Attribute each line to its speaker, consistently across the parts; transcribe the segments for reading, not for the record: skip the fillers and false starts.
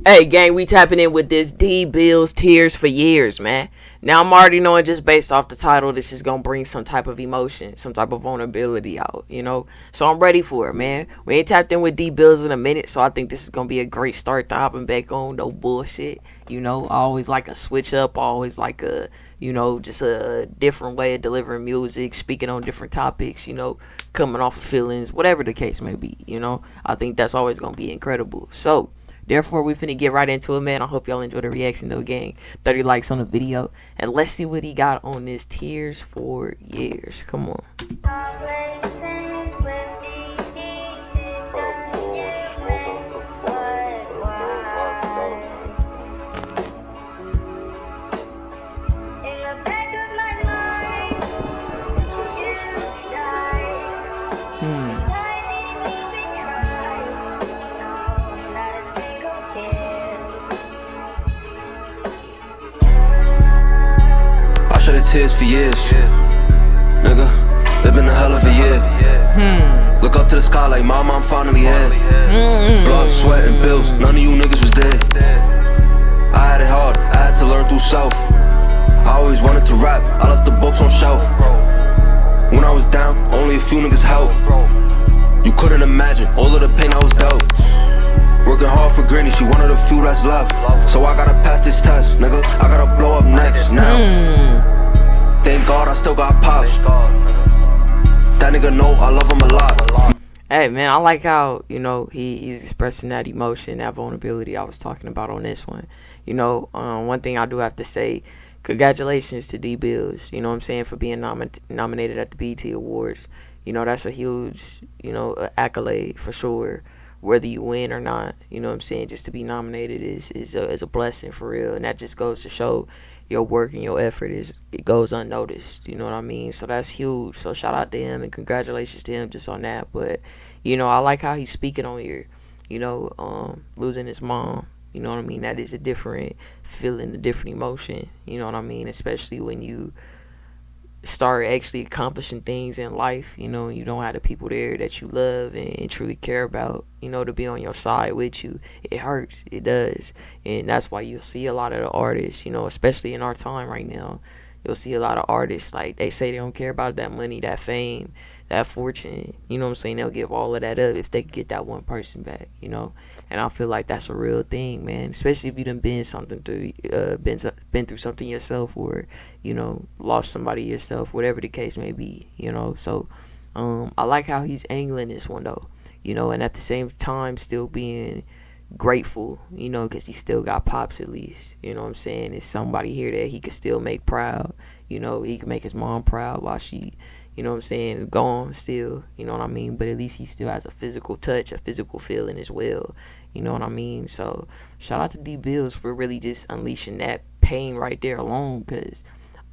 Speaker 1: Hey, gang, we tapping in with this Dee Billz Tears for Years, man. Now, I'm already knowing just based off the title, this is going to bring some type of emotion, some type of vulnerability out, you know? So I'm ready for it, man. We ain't tapped in with Dee Billz in a minute, so I think this is going to be a great start to hopping back on. No bullshit, you know? I always like a switch up, I always like a, you know, just a different way of delivering music, speaking on different topics, you know, coming off of feelings, whatever the case may be, you know? I think that's always going to be incredible. So, therefore, we finna get right into it, man. I hope y'all enjoy the reaction, though, gang. 30 likes on the video. And let's see what he got on this Tears for Years. Come on.
Speaker 2: Tears for years, nigga, it's been a hell of a year. Look up to the sky like, mama, I'm finally here. Blood, sweat, and bills, none of you niggas was dead. I had it hard, I had to learn through self. I always wanted to rap, I left the books on shelf. When I was down, only a few niggas helped. You couldn't imagine all of the pain I was dealt. Working hard for Granny, she one of the few that's left. So I gotta pass this test, nigga, I gotta blow up next now. Thank God I still got pops. That nigga know I love him a lot.
Speaker 1: Hey, man, I like how, you know, he's expressing that emotion, that vulnerability I was talking about on this one. You know, one thing I do have to say, congratulations to Dee Billz, you know what I'm saying, for being nominated at the BET Awards. You know, that's a huge, you know, accolade for sure. Whether you win or not, you know what I'm saying, just to be nominated is a blessing for real. And that just goes to show your work and your effort it goes unnoticed, you know what I mean? So that's huge. So shout out to him and congratulations to him just on that. But, you know, I like how he's speaking on here, you know, losing his mom, you know what I mean? That is a different feeling, a different emotion, you know what I mean? Especially when you start actually accomplishing things in life, you know, you don't have the people there that you love and truly care about, you know, to be on your side with you. It hurts, it does. And that's why you'll see a lot of the artists, you know, especially in our time right now, you'll see a lot of artists, like, they say they don't care about that money, that fame, that fortune, you know what I'm saying? They'll give all of that up if they can get that one person back, you know? And I feel like that's a real thing, man, especially if you done been through something yourself, or, you know, lost somebody yourself, whatever the case may be, you know? So I like how he's angling this one, though, you know, and at the same time still being grateful, you know, because he still got pops at least, you know what I'm saying? It's somebody here that he could still make proud, you know, he can make his mom proud while she, you know what I'm saying, gone still, you know what I mean? But at least he still has a physical touch, a physical feeling as well, you know what I mean? So shout out to Dee Billz for really just unleashing that pain right there alone, because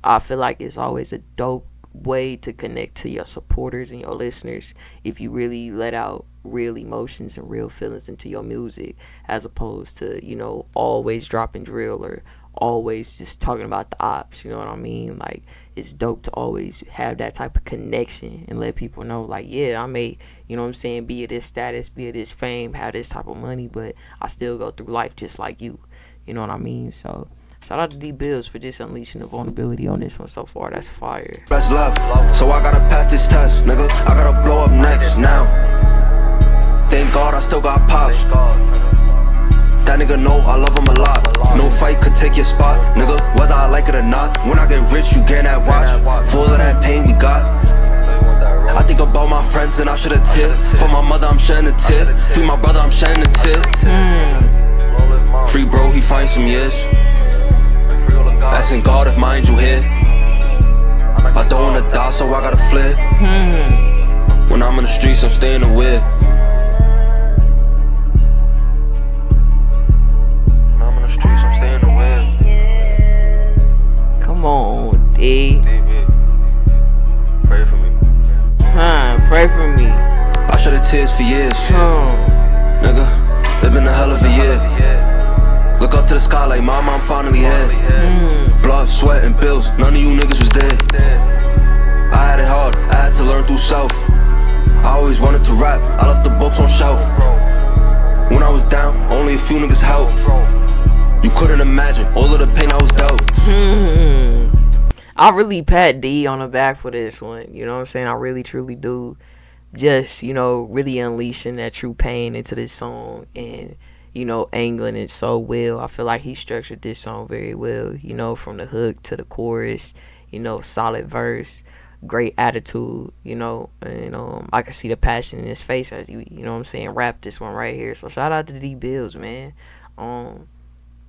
Speaker 1: I feel like it's always a dope way to connect to your supporters and your listeners if you really let out real emotions and real feelings into your music, as opposed to, you know, always dropping drill or always just talking about the ops, you know what I mean? Like, it's dope to always have that type of connection and let people know, like, yeah, I may, you know what I'm saying, be at this status, be at this fame, have this type of money, but I still go through life just like you, you know what I mean? So shout out to Dee Billz for just unleashing the vulnerability on this one so far. That's fire.
Speaker 2: That's love, so I gotta pass this test, nigga, I gotta blow up next now. Thank God I still got pops. That nigga know I love him a lot. No fight could take your spot, nigga, whether I like it or not. When I get rich, you get that watch. Full of that pain we got. I think about my friends and I should have tipped. For my mother, I'm shedding a tip. Free my brother, I'm shedding a tip. Free bro, he finds some years. Asking God if my angel here. I don't wanna die, so I gotta flip. When I'm in the streets, I'm staying away.
Speaker 1: Come on, D.
Speaker 2: Pray for me.
Speaker 1: Pray for me.
Speaker 2: I shed tears for years. Nigga, it's been a hell of a year. Look up to the sky like, mama, I'm finally here. Blood, sweat, and bills, none of you niggas was dead. I had it hard, I had to learn through self. I always wanted to rap, I left the books on shelf. When I was down, only a few niggas helped. You couldn't imagine all of the pain I was dealt.
Speaker 1: I really pat D on the back for this one. You know what I'm saying? I really truly do. Just, you know, really unleashing that true pain into this song and, you know, angling it so well. I feel like he structured this song very well, you know, from the hook to the chorus, you know, solid verse, great attitude, you know, and I can see the passion in his face as you know what I'm saying, rap this one right here. So shout out to Dee Billz, man.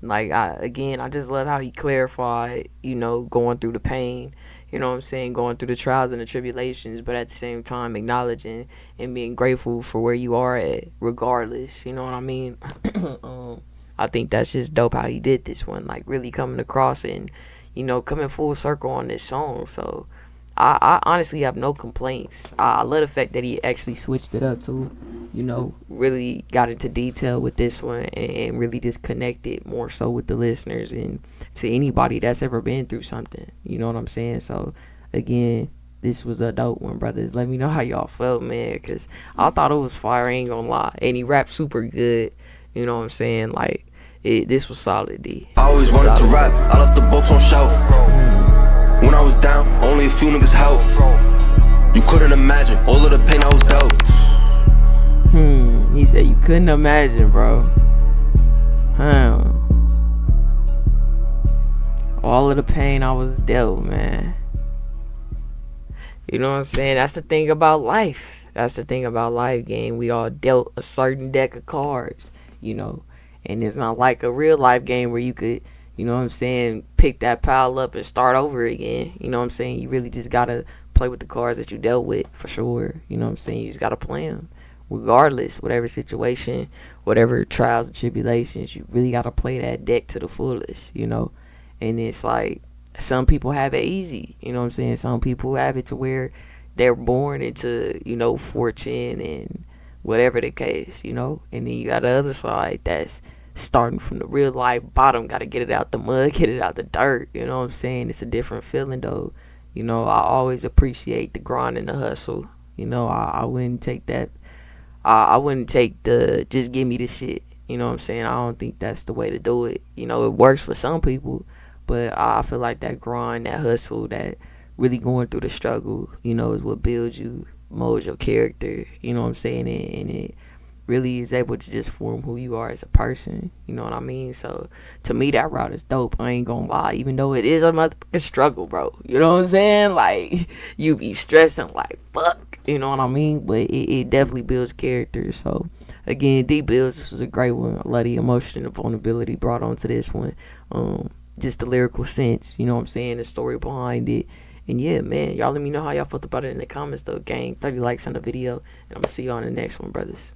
Speaker 1: Like, I just love how he clarified, you know, going through the pain, you know what I'm saying, going through the trials and the tribulations, but at the same time acknowledging and being grateful for where you are at, regardless, you know what I mean? I think that's just dope how he did this one, like really coming across and, you know, coming full circle on this song. So I honestly have no complaints. I love the fact that he actually switched it up too, you know, really got into detail with this one and really just connected more so with the listeners and to anybody that's ever been through something, you know what I'm saying? So again, this was a dope one, brothers. Let me know how y'all felt, man, because I thought it was fire, I ain't gonna lie. And he rapped super good, you know what I'm saying? Like, this was solid, D.
Speaker 2: I always wanted to rap, I left the books on shelf. When I was down, only a few niggas helped. You couldn't imagine all of the pain I was dealt.
Speaker 1: He said you couldn't imagine, bro. All of the pain I was dealt, man. You know what I'm saying? That's the thing about life. That's the thing about life, gang. We all dealt a certain deck of cards, you know. And it's not like a real life game where you could, you know what I'm saying, pick that pile up and start over again. You know what I'm saying? You really just got to play with the cards that you dealt with, for sure. You know what I'm saying? You just got to play them. Regardless, whatever situation, whatever trials and tribulations, you really got to play that deck to the fullest, you know? And it's like, some people have it easy, you know what I'm saying? Some people have it to where they're born into, you know, fortune and whatever the case, you know? And then you got the other side that's starting from the real life bottom, got to get it out the mud, get it out the dirt, you know what I'm saying? It's a different feeling, though. You know, I always appreciate the grind and the hustle. You know, I wouldn't take that. I wouldn't take the just give me the shit. You know what I'm saying? I don't think that's the way to do it. You know, it works for some people, but I feel like that grind, that hustle, that really going through the struggle, you know, is what builds you, molds your character. You know what I'm saying? And it really is able to just form who you are as a person. You know what I mean? So to me, that route is dope. I ain't gonna lie, even though it is a motherfucking struggle, bro. You know what I'm saying? Like, you be stressing like fuck. You know what I mean? But it definitely builds character. So again, Dee Billz, this was a great one. I love the emotion and vulnerability brought onto this one. Just the lyrical sense, you know what I'm saying? The story behind it. And yeah, man, y'all let me know how y'all felt about it in the comments though, gang. 30 likes on the video, and I'm gonna see y'all in the next one, brothers.